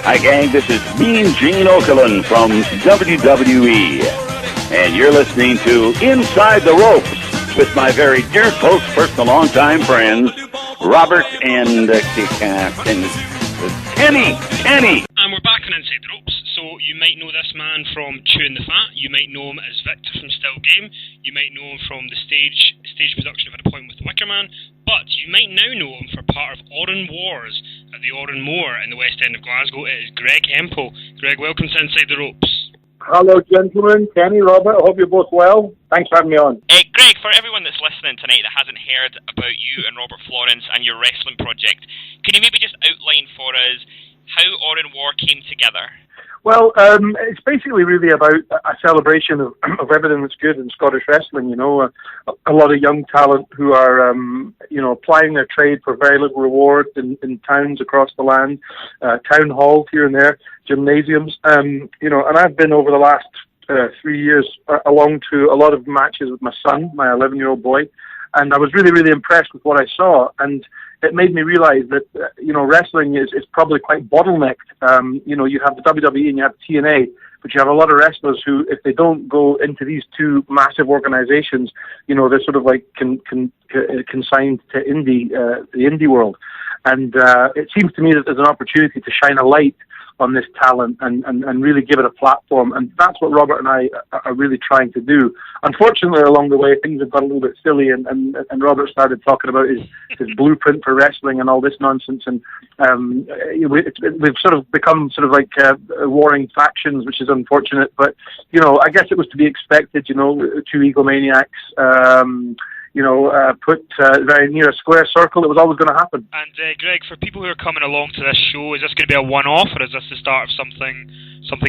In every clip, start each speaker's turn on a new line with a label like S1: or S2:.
S1: Hi, gang. This is Mean Gene Okerlund from WWE, and you're listening to Inside the Ropes with my very dear, close, personal, longtime friends, Robert and Kenny.
S2: And we're back on Inside the Ropes. So you might know this man from Chewin The Fat. You might know him as Victor from Still Game. You might know him from the stage production of An Appointment with the Wicker Man. But you might now know him for part of Oran Wars at the Oran War in the West End of Glasgow. It is Greg Hemphill. Greg, welcome to Inside the Ropes.
S3: Hello, gentlemen. Kenny, Robert, I hope you're both well. Thanks for having me on.
S4: Greg, for everyone that's listening tonight that hasn't heard about you and Robert Florence and your wrestling project, can you maybe just outline for us how Oran War came together?
S3: Well, it's basically really about a celebration of everything that's good in Scottish wrestling. You know, a lot of young talent who are, applying their trade for very little reward in towns across the land, town halls here and there, gymnasiums. And I've been over the last 3 years along to a lot of matches with my son, my 11-year-old boy, and I was really, really impressed with what I saw. And it made me realize that, wrestling is probably quite bottlenecked. You have the WWE and you have TNA, but you have a lot of wrestlers who, if they don't go into these two massive organizations, they're sort of like consigned to the indie world. And it seems to me that there's an opportunity to shine a light on this talent and really give it a platform. And that's what Robert and I are really trying to do. Unfortunately, along the way, things have got a little bit silly, and Robert started talking about his blueprint for wrestling and all this nonsense. And we've sort of become sort of like warring factions, which is unfortunate. But, I guess it was to be expected, two egomaniacs, put very near a square circle. It was always going to happen.
S2: And Greg, for people who are coming along to this show, is this going to be a one-off, or is this the start of something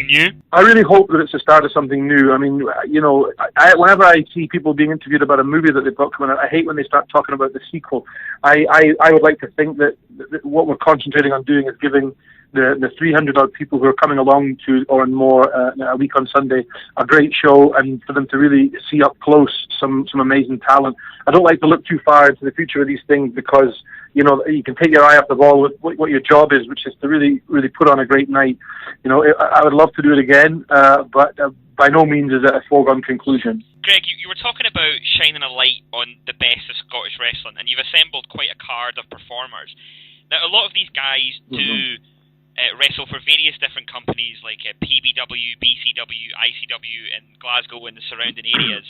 S2: new?
S3: I really hope that it's the start of something new. I mean, whenever I see people being interviewed about a movie that they've got coming out, I hate when they start talking about the sequel. I would like to think that what we're concentrating on doing is giving the 300-odd people who are coming along to Oran War a week on Sunday a great show, and for them to really see up close some amazing talent. I don't like to look too far into the future of these things because, you can take your eye off the ball with what your job is, which is to really, really put on a great night. I would love to do it again, but by no means is it a foregone conclusion.
S4: Greg, you were talking about shining a light on the best of Scottish wrestling, and you've assembled quite a card of performers. Now, a lot of these guys do wrestle for various different companies like PBW, BCW, ICW in Glasgow and the surrounding areas.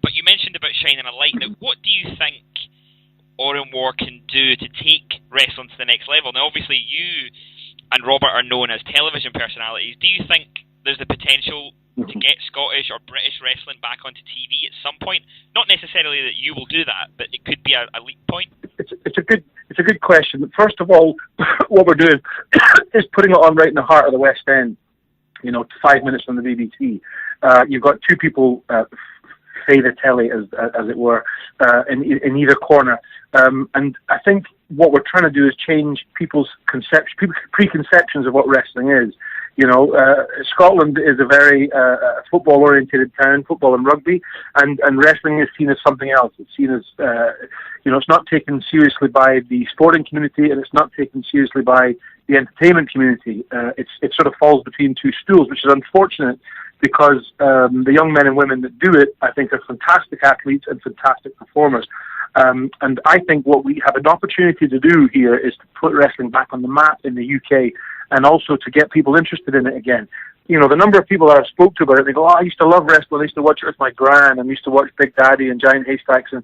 S4: But you mentioned about shining a light. Now, what do you think Oran War can do to take wrestling to the next level? Now, obviously, you and Robert are known as television personalities. Do you think there's the potential to get Scottish or British wrestling back onto TV at some point? Not necessarily that you will do that, but it could be a leap point.
S3: It's a good question. First of all, what we're doing is putting it on right in the heart of the West End. 5 minutes from the BBC. You've got two people say the telly, as it were, in either corner. And I think what we're trying to do is change people's preconceptions of what wrestling is. Scotland is a very football-oriented town, football and rugby, and wrestling is seen as something else. It's seen as, it's not taken seriously by the sporting community, and it's not taken seriously by the entertainment community. It sort of falls between two stools, which is unfortunate because the young men and women that do it, I think, are fantastic athletes and fantastic performers. And I think what we have an opportunity to do here is to put wrestling back on the map in the UK, and also to get people interested in it again. The number of people that I've spoke to about it, they go, I used to love wrestling, I used to watch it with my gran, and I used to watch Big Daddy and Giant Haystacks, and,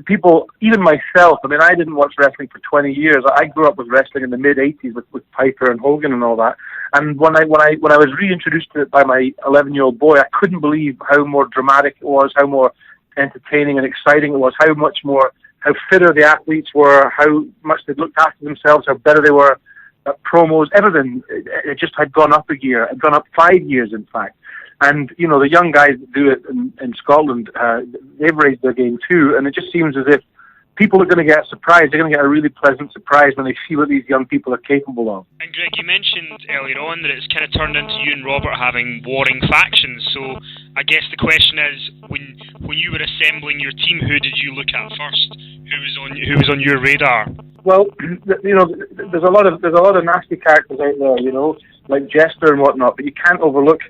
S3: people, even myself, I didn't watch wrestling for 20 years. I grew up with wrestling in the mid-'80s with Piper and Hogan and all that. And when I was reintroduced to it by my 11-year-old boy, I couldn't believe how more dramatic it was, how more entertaining and exciting it was, how fitter the athletes were, how much they looked after themselves, how better they were at promos, everything. It just had gone up a gear. It had gone up 5 years, in fact. And, the young guys that do it in Scotland, they've raised their game too, and it just seems as if people are going to get surprised. They're going to get a really pleasant surprise when they see what these young people are capable of.
S2: And Greg, you mentioned earlier on that it's kind of turned into you and Robert having warring factions. So I guess the question is, when you were assembling your team, who did you look at first? Who was on your radar?
S3: Well, there's a lot of nasty characters out there, like Jester and whatnot. But you can't overlook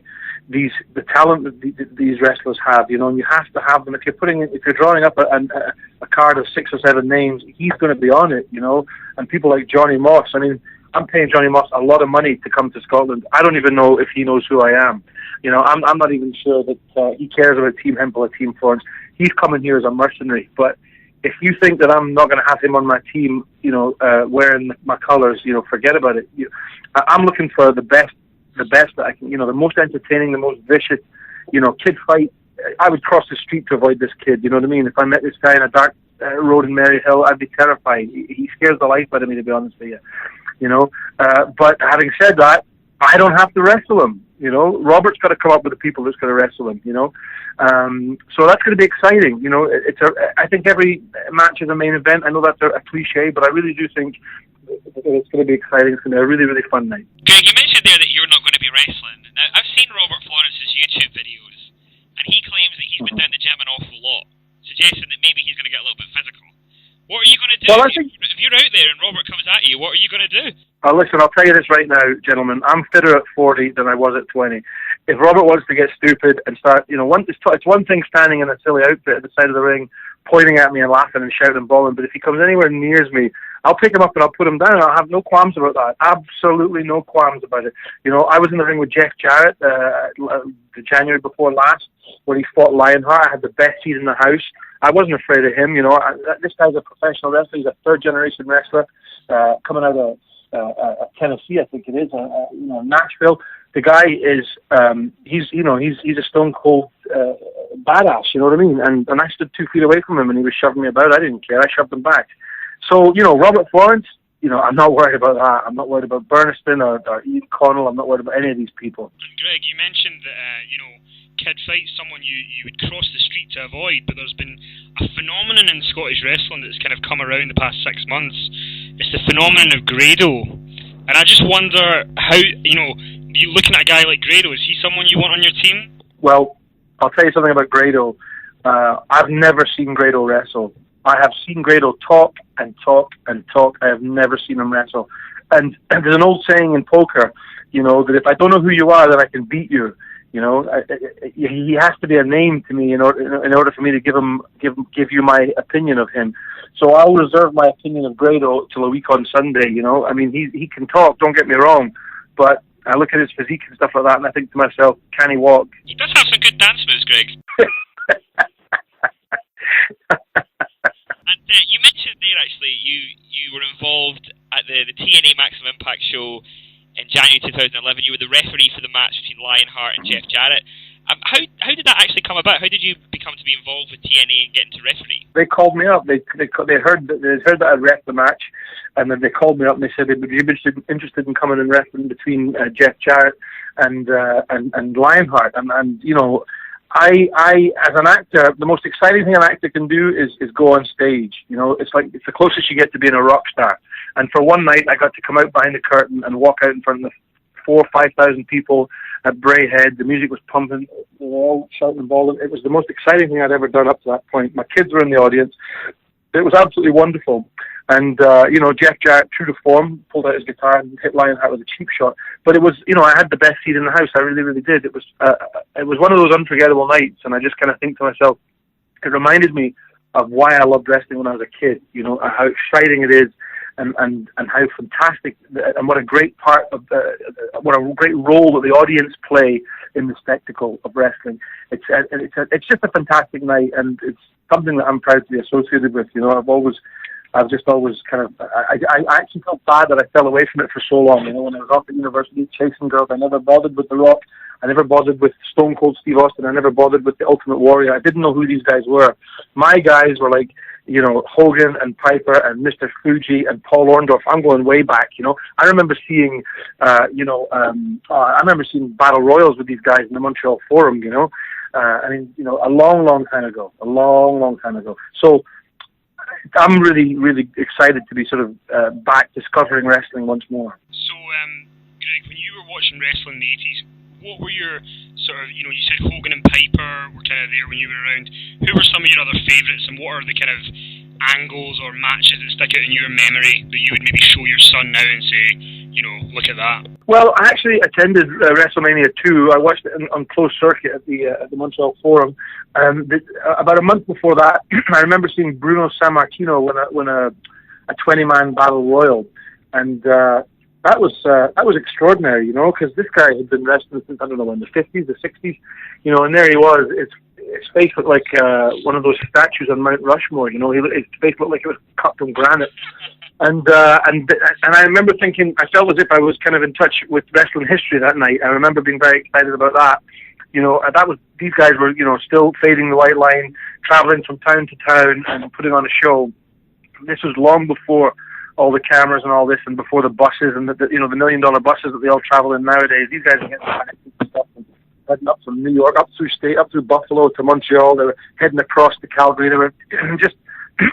S3: the talent that these wrestlers have, and you have to have them. If you're drawing up a card of 6 or 7 names, he's going to be on it, And people like Johnny Moss. I mean, I'm paying Johnny Moss a lot of money to come to Scotland. I don't even know if he knows who I am. I'm not even sure that he cares about Team Hemphill or Team Florence. He's coming here as a mercenary, but if you think that I'm not going to have him on my team, wearing my colours, forget about it. I'm looking for the best that I can, the most entertaining, the most vicious, kid fight. I would cross the street to avoid this kid, you know what I mean? If I met this guy in a dark road in Maryhill, I'd be terrified. He scares the life out of me, to be honest with you, But having said that, I don't have to wrestle him, Robert's got to come up with the people that's going to wrestle him, So that's going to be exciting, I think every match is a main event. I know that's a cliche, but I really do think it's going to be exciting. It's going to be a really, really fun night.
S4: Greg, you mentioned there that you're not going to be wrestling. Now, I've seen Robert Florence's YouTube videos, and he claims that he's been down the gym an awful lot, suggesting that maybe he's going to get a little bit physical. What are you going to do?
S3: Well,
S4: if you're out there and Robert comes at you, what are you going to do?
S3: Listen, I'll tell you this right now, gentlemen. I'm fitter at 40 than I was at 20. If Robert wants to get stupid and start, it's one thing standing in a silly outfit at the side of the ring, pointing at me and laughing and shouting and bawling, but if he comes anywhere near me, I'll pick him up and I'll put him down. I'll have no qualms about that. Absolutely no qualms about it. I was in the ring with Jeff Jarrett the January before last, where he fought Lionheart. I had the best seat in the house. I wasn't afraid of him. This guy's a professional wrestler. He's a third-generation wrestler coming out of Tennessee, I think it is, Nashville. The guy is, he's a stone cold badass. You know what I mean? And I stood 2 feet away from him, and he was shoving me about. I didn't care. I shoved him back. So Robert Florence, I'm not worried about that. I'm not worried about Burnistoun or Ian Connell. I'm not worried about any of these people.
S2: And Greg, you mentioned that kid fight's someone you would cross the street to avoid, but there's been a phenomenon in Scottish wrestling that's kind of come around the past 6 months. It's the phenomenon of Grado. And I just wonder how, you looking at a guy like Grado, is he someone you want on your team?
S3: Well, I'll tell you something about Grado. I've never seen Grado wrestle. I have seen Grado talk and talk and talk. I have never seen him wrestle. And there's an old saying in poker, that if I don't know who you are, then I can beat you. He has to be a name to me in order for me to give you my opinion of him. So I'll reserve my opinion of Grado till a week on Sunday. I mean, he can talk. Don't get me wrong, but I look at his physique and stuff like that, and I think to myself, can he walk?
S4: He does have some good dance moves, Greg. And you mentioned there actually you were involved at the TNA Maximum Impact show in January 2011. You were the referee for the match between Lionheart and Jeff Jarrett. How did that actually come about? How did you become to be involved with TNA and get into referee?
S3: They called me up. They heard that I'd ref the match, and then they called me up and they said they'd be interested in coming and refereeing between Jeff Jarrett and Lionheart. And I as an actor, the most exciting thing an actor can do is go on stage. It's the closest you get to being a rock star. And for one night, I got to come out behind the curtain and walk out in front of 4,000 or 5,000 people at Bray Head. The music was pumping. They were all shouting and bawling. It was the most exciting thing I'd ever done up to that point. My kids were in the audience. It was absolutely wonderful. And, Jeff Jarrett, true to form, pulled out his guitar and hit Lionheart with a cheap shot. But it was, I had the best seat in the house. I really, really did. It was one of those unforgettable nights. And I just kind of think to myself, it reminded me of why I loved wrestling when I was a kid, how exciting it is. And how fantastic and what a great part of what a great role that the audience play in the spectacle of wrestling. It's just a fantastic night, and it's something that I'm proud to be associated with. I've just always kind of I actually felt bad that I fell away from it for so long. When I was off at university chasing girls, I never bothered with The Rock. I never bothered with Stone Cold Steve Austin. I never bothered with the Ultimate Warrior. I didn't know who these guys were. My guys were like, Hogan and Piper and Mr. Fuji and Paul Orndorff. I'm going way back, I remember seeing, I remember seeing battle royals with these guys in the Montreal Forum, a long, long time ago. A long, long time ago. So I'm really, really excited to be sort of back discovering wrestling once more.
S2: So, Greg, when you were watching wrestling in the 80s, what were your sort of, you said Hogan and Piper were kind of there when you were around. Who were some of your other favourites, and what are the kind of angles or matches that stick out in your memory that you would maybe show your son now and say, you know, look at that?
S3: Well, I actually attended WrestleMania 2. I watched it on closed circuit at the Montreal Forum. About a month before that, I remember seeing Bruno Sammartino win a 20-man battle royal, and that was extraordinary, you know, because this guy had been wrestling since, I don't know, in the 50s, the 60s, you know, and there he was. His face looked like one of those statues on Mount Rushmore, you know. His face looked like it was cut from granite. And I remember thinking, I felt as if I was kind of in touch with wrestling history that night. I remember being very excited about that. You know, these guys were, you know, still fading the white line, traveling from town to town and putting on a show. This was long before all the cameras and all this, and before the buses and the $1 million buses that they all travel in nowadays. These guys are getting stuff and heading up from New York, up through Buffalo to Montreal. They were heading across to Calgary. They were just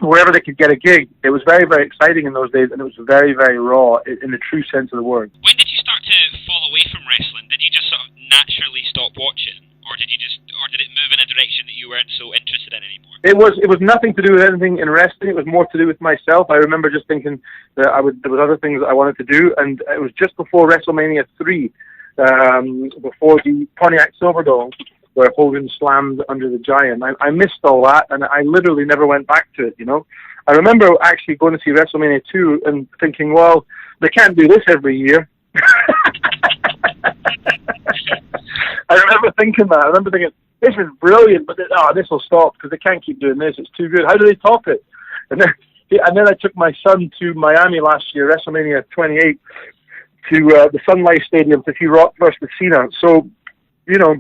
S3: wherever they could get a gig. It was very, very exciting in those days, and it was very, very raw in the true sense of the word.
S4: When did you start to fall away from wrestling? Did you just sort of naturally stop watching, or did it move in a direction that you weren't so interested in anymore?
S3: It was nothing to do with anything in wrestling. It was more to do with myself. I remember just thinking that there was other things that I wanted to do, and it was just before WrestleMania 3, before the Pontiac Silverdome, where Hogan slammed under the Giant. I missed all that, and I literally never went back to it, you know. I remember actually going to see WrestleMania 2 and thinking, well, they can't do this every year. I remember thinking that. I remember thinking, this is brilliant, but this will stop because they can't keep doing this. It's too good. How do they top it? And then I took my son to Miami last year, WrestleMania 28, to the Sun Life Stadium to see Rock versus Cena. So, you know,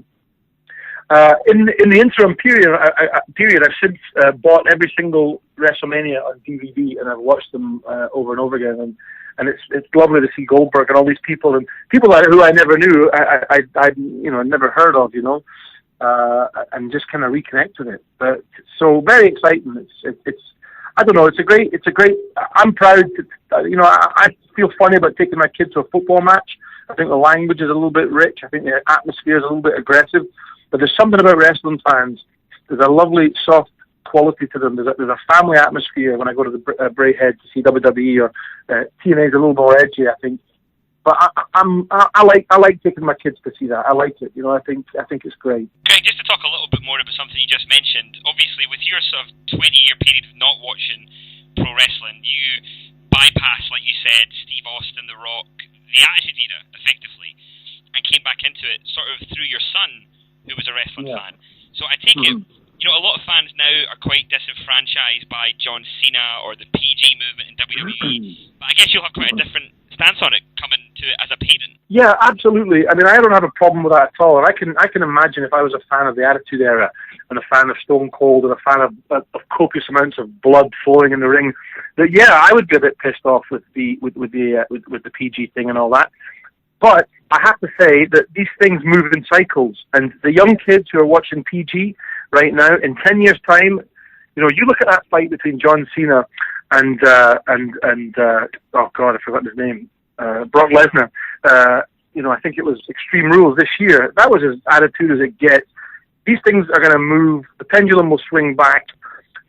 S3: in the interim period, I've since bought every single WrestleMania on DVD, and I've watched them over and over again. And it's lovely to see Goldberg and all these people, and people who I never knew, I never heard of, you know, and just kind of reconnect with it. But so very exciting. It's I don't know. It's a great. I'm proud to, you know, I feel funny about taking my kids to a football match. I think the language is a little bit rich. I think the atmosphere is a little bit aggressive. But there's something about wrestling fans. There's a lovely, soft quality to them. There's a family atmosphere when I go to the Braehead to see WWE, or TNA is a little more edgy, I think. But I like taking my kids to see that. I like it. You know, I think it's great.
S4: Greg, just to talk a little bit more about something you just mentioned. Obviously, with your sort of 20-year period of not watching pro wrestling, you bypassed, like you said, Steve Austin, The Rock, the Attitude Era, effectively, and came back into it sort of through your son, who was a wrestling fan. So I take it, you know, a lot of fans now are quite disenfranchised by John Cena or the PG movement in WWE, but I guess you'll have quite a different stance on it coming to it as a parent.
S3: Yeah, absolutely. I mean, I don't have a problem with that at all. And I can imagine if I was a fan of the Attitude Era and a fan of Stone Cold and a fan of copious amounts of blood flowing in the ring, that I would be a bit pissed off with the PG thing and all that. But I have to say that these things move in cycles, and the young kids who are watching PG right now, in 10 years' time, you know, you look at that fight between John Cena and oh God, I forgot his name, Brock Lesnar. You know, I think it was Extreme Rules this year. That was as attitude as it gets. These things are going to move. The pendulum will swing back.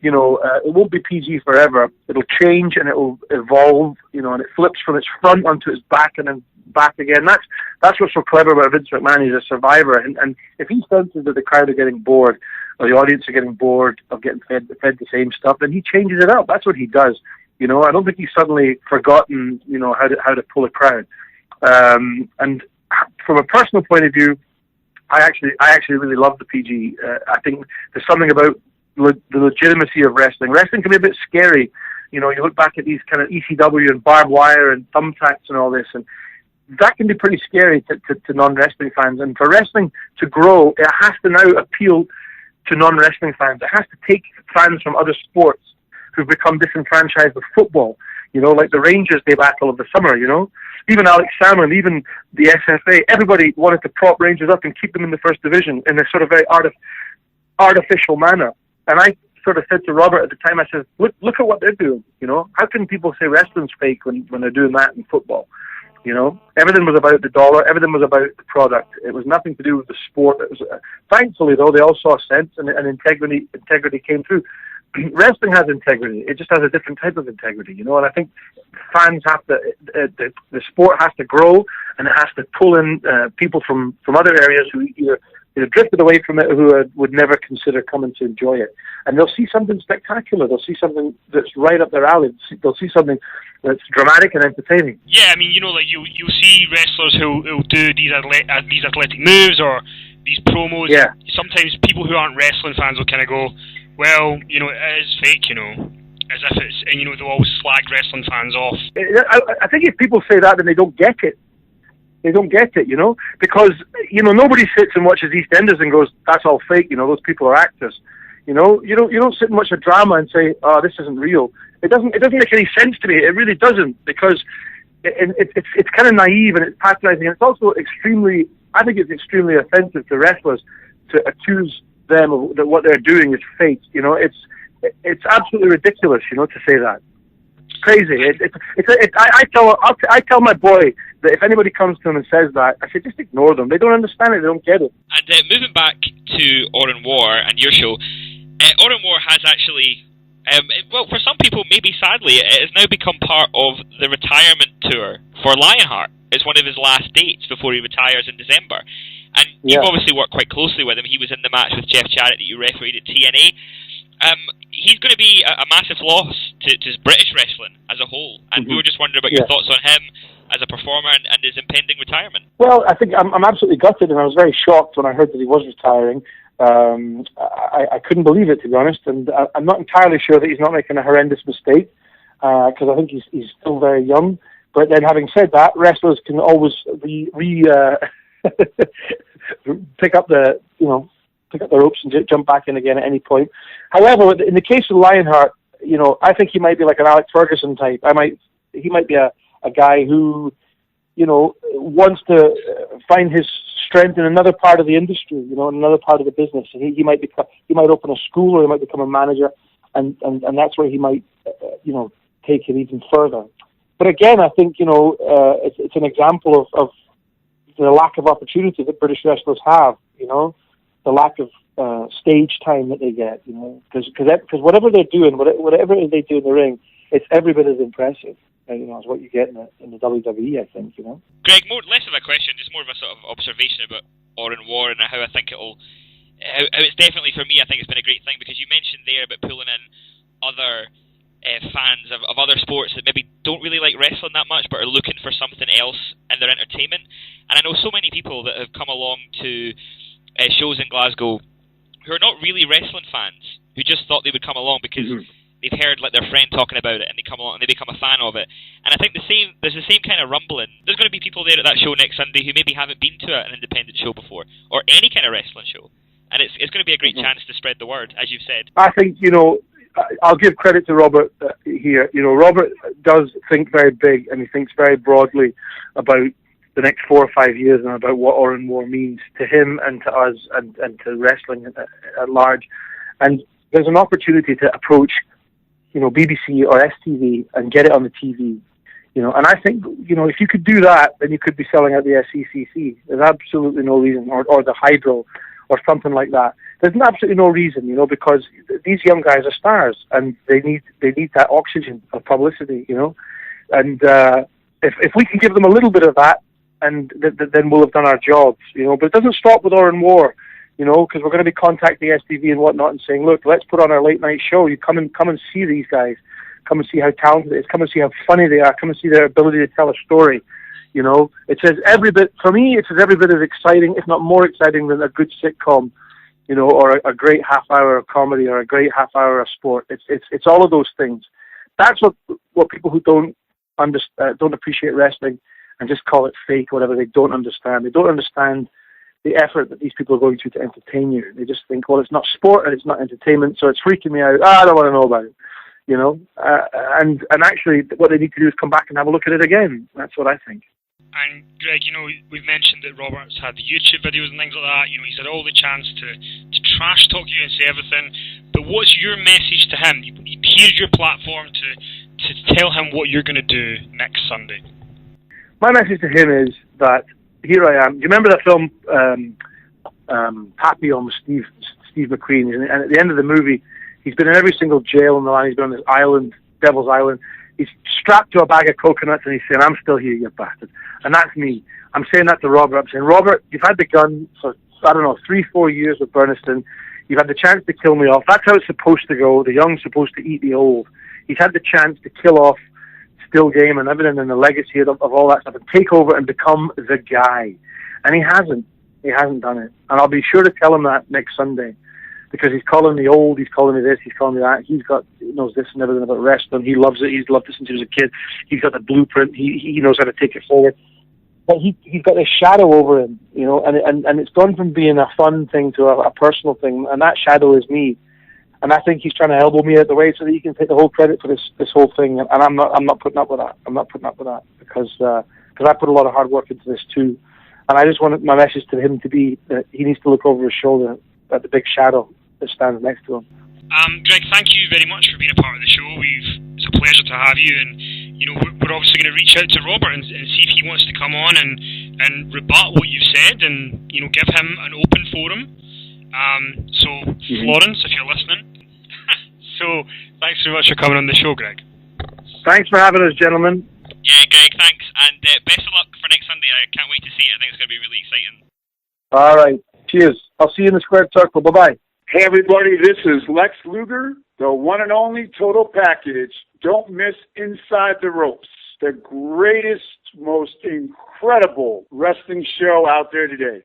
S3: You know, it won't be PG forever. It'll change and it will evolve. You know, and it flips from its front onto its back and then back again. That's what's so clever about Vince McMahon. He's a survivor, and if he senses that the crowd are getting bored, or the audience are getting bored of getting fed the same stuff, then he changes it up. That's what he does. You know, I don't think he's suddenly forgotten, you know, how to pull a crowd. And from a personal point of view, I actually really love the PG. I think there's something about the legitimacy of wrestling. Wrestling can be a bit scary. You know, you look back at these kind of ECW and barbed wire and thumbtacks and all this, and that can be pretty scary to non-wrestling fans. And for wrestling to grow, it has to now appeal to non-wrestling fans. It has to take fans from other sports who've become disenfranchised with football, you know, like the Rangers debacle of the summer, you know. Even Alex Salmon, even the SFA, everybody wanted to prop Rangers up and keep them in the first division in a sort of very artificial manner. And I sort of said to Robert at the time, I said, look at what they're doing, you know. How can people say wrestling's fake when they're doing that in football? You know, everything was about the dollar. Everything was about the product. It was nothing to do with the sport. It was, thankfully, though, they all saw sense and integrity came through. wrestling has integrity. It just has a different type of integrity, you know. And I think fans have to, the sport has to grow, and it has to pull in people from other areas who either drifted away from it, who would never consider coming to enjoy it. And they'll see something spectacular. They'll see something that's right up their alley. They'll see something that's dramatic and entertaining.
S2: Yeah, I mean, you know, like you see wrestlers who'll do these athletic moves or these promos.
S3: Yeah.
S2: Sometimes people who aren't wrestling fans will kind of go, well, you know, it is fake, you know, as if it's, and you know, they'll always slag wrestling fans off.
S3: I think if people say that, then they don't get it. They don't get it, you know, because, you know, nobody sits and watches EastEnders and goes, that's all fake, you know, those people are actors. You know, you don't sit and watch a drama and say, oh, this isn't real. It doesn't make any sense to me. It really doesn't, because it's kind of naive and it's patronizing, and it's also extremely offensive to wrestlers to accuse them of that what they're doing is fake. You know, it's absolutely ridiculous, you know, to say that. It's crazy. I tell my boy that if anybody comes to him and says that, I say just ignore them. They don't understand it. They don't get it.
S4: And moving back to Oran War and your show, Oran War has actually, well, for some people, maybe sadly, it has now become part of the retirement tour for Lionheart. It's one of his last dates before he retires in December. And you've obviously worked quite closely with him. He was in the match with Jeff Jarrett that you refereed at TNA. He's going to be a massive loss to British wrestling as a whole. And we were just wondering about your thoughts on him as a performer and his impending retirement.
S3: Well, I think I'm absolutely gutted, and I was very shocked when I heard that he was retiring. I couldn't believe it, to be honest, and I'm not entirely sure that he's not making a horrendous mistake, because I think he's still very young. But then, having said that, wrestlers can always pick up the ropes and jump back in again at any point. However, in the case of Lionheart, you know, I think he might be like an Alex Ferguson type. He might be a guy who, you know, wants to find his strength in another part of the industry, you know, in another part of the business. He might open a school, or he might become a manager, and that's where he might, you know, take it even further. But again, I think, you know, it's an example of the lack of opportunity that British wrestlers have, you know, the lack of stage time that they get, you know, because whatever they're doing, whatever they do in the ring, it's every bit as impressive, you know, as what you get in the WWE, I think, you know.
S4: Greg, less of a question, just more of a sort of observation about Oran War and how I think how it's definitely, for me, I think it's been a great thing, because you mentioned there about pulling in other fans of other sports that maybe don't really like wrestling that much but are looking for something else in their entertainment. And I know so many people that have come along to shows in Glasgow who are not really wrestling fans, who just thought they would come along because they've heard like their friend talking about it, and they come along and they become a fan of it. And I think there's the same kind of rumbling. There's going to be people there at that show next Sunday who maybe haven't been to an independent show before, or any kind of wrestling show. And it's going to be a great chance to spread the word, as you've said.
S3: I think, you know, I'll give credit to Robert here. You know, Robert does think very big, and he thinks very broadly about the next 4 or 5 years and about what Oran War means to him and to us and to wrestling at large. And there's an opportunity to approach, you know, BBC or STV and get it on the TV. You know, and I think, you know, if you could do that, then you could be selling out the SECC. There's absolutely no reason, or the Hydro, or something like that. There's absolutely no reason, you know, because these young guys are stars, and they need that oxygen of publicity, you know. And if we can give them a little bit of that, and then we'll have done our jobs, you know. But it doesn't stop with Oran War, you know, because we're going to be contacting STV and whatnot and saying, look, let's put on our late night show. You come and see these guys. Come and see how talented it is. Come and see how funny they are. Come and see their ability to tell a story. You know, it's as every bit, for me, it's as every bit as exciting, if not more exciting, than a good sitcom, you know, or a great half hour of comedy, or a great half hour of sport. It's all of those things. That's what people who don't appreciate wrestling and just call it fake or whatever, they don't understand. They don't understand the effort that these people are going through to entertain you. They just think, well, it's not sport and it's not entertainment, so it's freaking me out. I don't want to know about it. You know, and actually, what they need to do is come back and have a look at it again. That's what I think.
S2: And Greg, you know, we've mentioned that Robert's had the YouTube videos and things like that. You know, he's had all the chance to trash talk you and say everything. But what's your message to him? Here's your platform to tell him what you're going to do next Sunday.
S3: My message to him is that here I am. Do you remember that film Papillon with Steve McQueen? And at the end of the movie, He's been in every single jail in the land. He's been on this island, Devil's Island. He's strapped to a bag of coconuts, and he's saying, "I'm still here, you bastard." And that's me. I'm saying that to Robert. I'm saying, Robert, you've had the gun for, 3-4 years with Burnistoun. You've had the chance to kill me off. That's how it's supposed to go. The young's supposed to eat the old. He's had the chance to kill off Still Game and everything and the legacy of all that stuff and take over and become the guy. And he hasn't. He hasn't done it. And I'll be sure to tell him that next Sunday, because he's calling me old, he's calling me this, he's calling me that. He knows this and everything about wrestling. He loves it. He's loved it since he was a kid. He's got the blueprint. He knows how to take it forward. But he's got this shadow over him, and it's gone from being a fun thing to a personal thing, and that shadow is me. And I think he's trying to elbow me out of the way so that he can take the whole credit for this whole thing. And I'm not putting up with that. I'm not putting up with that because I put a lot of hard work into this too. And I just wanted my message to him to be that he needs to look over his shoulder at the big shadow that stands next to him.
S2: Greg, thank you very much for being a part of the show. It's a pleasure to have you, and we're obviously going to reach out to Robert and see if he wants to come on and rebut what you've said, and give him an open forum. Florence, if you're listening, so thanks very much for coming on the show, Greg.
S3: Thanks for having us, gentlemen.
S4: Yeah, Greg, thanks, and best of luck for next Sunday. I can't wait to see it. I think it's going to be really exciting.
S3: All right, cheers. I'll see you in the squared circle. Bye-bye.
S5: Hey everybody, this is Lex Luger, the one and only Total Package. Don't miss Inside the Ropes, the greatest, most incredible wrestling show out there today.